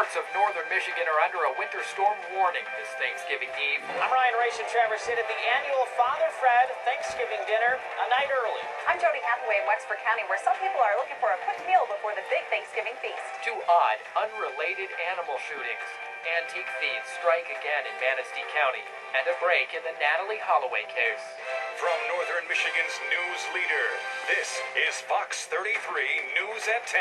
Parts of northern Michigan are under a winter storm warning this Thanksgiving Eve. I'm Ryan Race in Traverse City at the annual Father Fred Thanksgiving dinner a night early. I'm Jody Hathaway in Wexford County, where some people are looking for a quick meal before the big Thanksgiving feast. Two odd, unrelated animal shootings. Antique thieves strike again in Manistee County. And a break in the Natalie Holloway case. From northern Michigan's news leader, this is Fox 33 News at 10.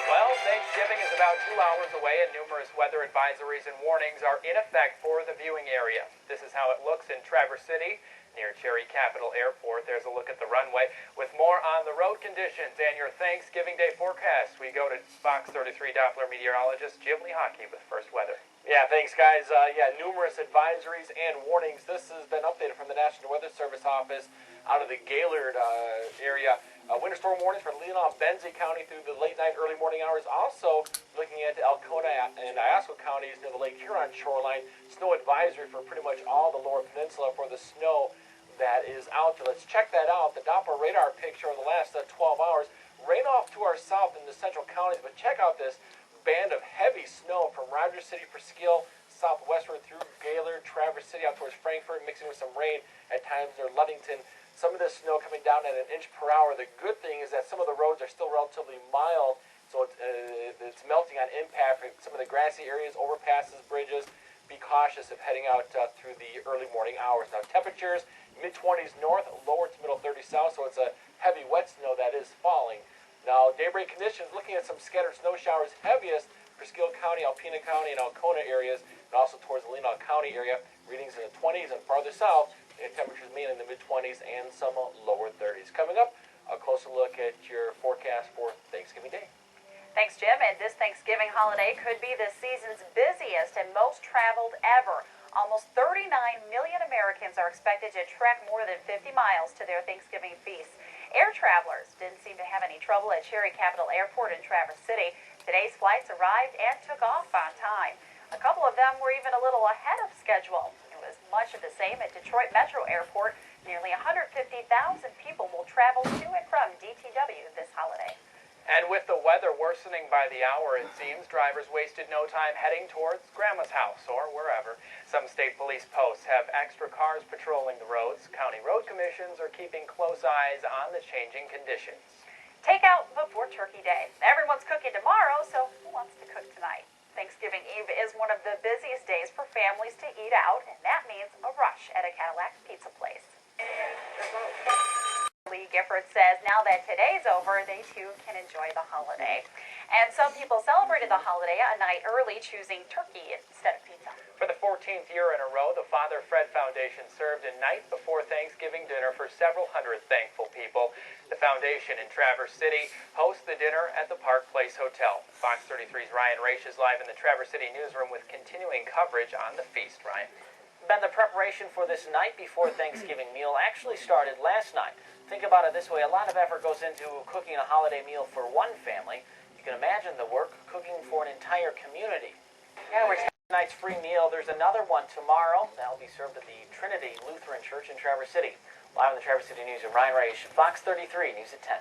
Well, Thanksgiving is about 2 hours away, and numerous weather advisories and warnings are in effect for the viewing area. This is how it looks in Traverse City, near Cherry Capital Airport. There's a look at the runway. With more on the road conditions and your Thanksgiving Day forecast, we go to Fox 33 Doppler meteorologist Jim Lehocky with first weather. Yeah, thanks, guys. Numerous advisories and warnings. This has been updated from the National Weather Service office out of the Gaylord area. Winter storm warnings for Leelanau, Benzie County through the late night, early morning hours. Also looking at Alcona and Iosco counties near the Lake Huron shoreline. Snow advisory for pretty much all the lower peninsula for the snow that is out there. Let's check that out. The Doppler radar picture over the last 12 hours. Rain off to our south in the central counties, but check out this band of heavy snow from Rogers City, Presqu'île, southwestward through Gaylord, Traverse City, out towards Frankfort, mixing with some rain at times near Ludington. Some of this snow coming down at 1 inch per hour. The good thing is that some of the roads are still relatively mild, so it's melting on impact for some of the grassy areas, overpasses, bridges. Be cautious of heading out through the early morning hours. Now, temperatures, mid-20s north, lower to middle 30s south, so it's a heavy wet snow that is falling. Now, daybreak conditions, looking at some scattered snow showers, heaviest Presqu'île County, Alpena County, and Alcona areas, and also towards the Leelanau County area. Readings in the 20s and farther south, and temperatures mainly in the mid-20s and some lower 30s. Coming up, a closer look at your forecast for Thanksgiving Day. Thanks, Jim. And this Thanksgiving holiday could be the season's busiest and most traveled ever. Almost 39 million Americans are expected to trek more than 50 miles to their Thanksgiving feast. Air travelers didn't seem to have any trouble at Cherry Capital Airport in Traverse City. Today's flights arrived and took off on time. A couple of them were even a little ahead of schedule. It was much of the same at Detroit Metro Airport. Nearly 150,000 people will travel to and from DTW this holiday. And with the weather worsening by the hour, it seems, drivers wasted no time heading towards Grandma's house or wherever. Some state police posts have extra cars patrolling the roads. County road commissions are keeping close eyes on the changing conditions. Take out before Turkey Day. Everyone's cooking tomorrow, so who wants to cook tonight? Thanksgiving Eve is one of the busiest days for families to eat out, and that means a rush at a Cadillac pizza place. Lee Gifford says now that today's over, they too can enjoy the holiday. And some people celebrated the holiday a night early, choosing turkey instead of pizza. For the 14th year in a row, the Father Fred Foundation served a night before Thanksgiving dinner for several hundred thankful people. The foundation in Traverse City hosts the dinner at the Park Place Hotel. Fox 33's Ryan Raich is live in the Traverse City newsroom with continuing coverage on the feast. Ryan. Ben, the preparation for this night before Thanksgiving meal actually started last night. Think about it this way. A lot of effort goes into cooking a holiday meal for one family. You can imagine the work cooking for an entire community. Yeah, we're tonight's free meal. There's another one tomorrow. That'll be served at the Trinity Lutheran Church in Traverse City. Live in the Traverse City Newsroom, Ryan Raich, Fox 33, News at 10.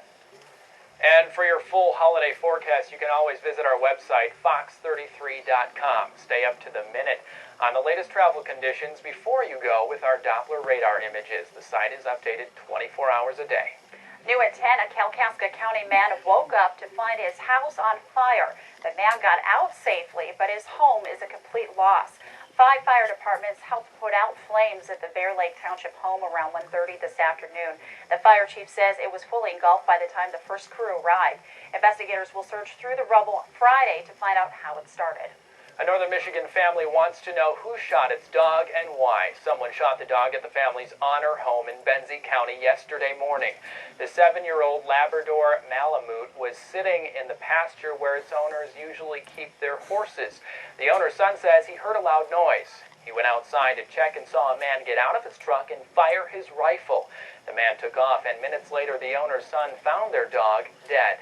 And for your full holiday forecast, you can always visit our website, fox33.com. Stay up to the minute on the latest travel conditions before you go with our Doppler radar images. The site is updated 24 hours a day. New at 10, a Kalkaska County man woke up to find his house on fire. The man got out safely, but his home is a complete loss. 5 fire departments helped put out flames at the Bear Lake Township home around 1:30 this afternoon. The fire chief says it was fully engulfed by the time the first crew arrived. Investigators will search through the rubble Friday to find out how it started. A northern Michigan family wants to know who shot its dog and why. Someone shot the dog at the family's Honor home in Benzie County yesterday morning. The 7-year-old Labrador Malamute was sitting in the pasture where its owners usually keep their horses. The owner's son says he heard a loud noise. He went outside to check and saw a man get out of his truck and fire his rifle. The man took off, and minutes later the owner's son found their dog dead.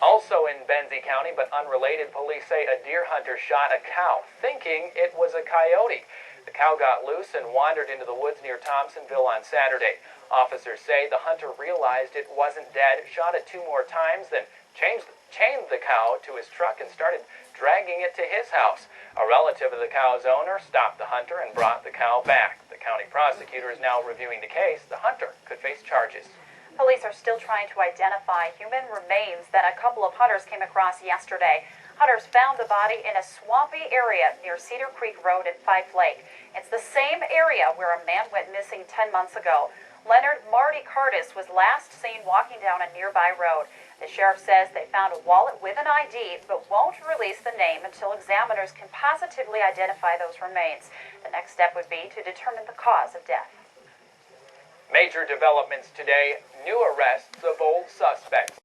Also in Benzie County, but unrelated, police say a deer hunter shot a cow, thinking it was a coyote. The cow got loose and wandered into the woods near Thompsonville on Saturday. Officers say the hunter realized it wasn't dead, shot it 2 more times, then changed chained the cow to his truck and started dragging it to his house. A relative of the cow's owner stopped the hunter and brought the cow back. The county prosecutor is now reviewing the case. The hunter could face charges. Police are still trying to identify human remains that a couple of hunters came across yesterday. Hunters found the body in a swampy area near Cedar Creek Road at Fife Lake. It's the same area where a man went missing 10 months ago. Leonard Marty Curtis was last seen walking down a nearby road. The sheriff says they found a wallet with an ID, but won't release the name until examiners can positively identify those remains. The next step would be to determine the cause of death. Major developments today, new arrests of old suspects.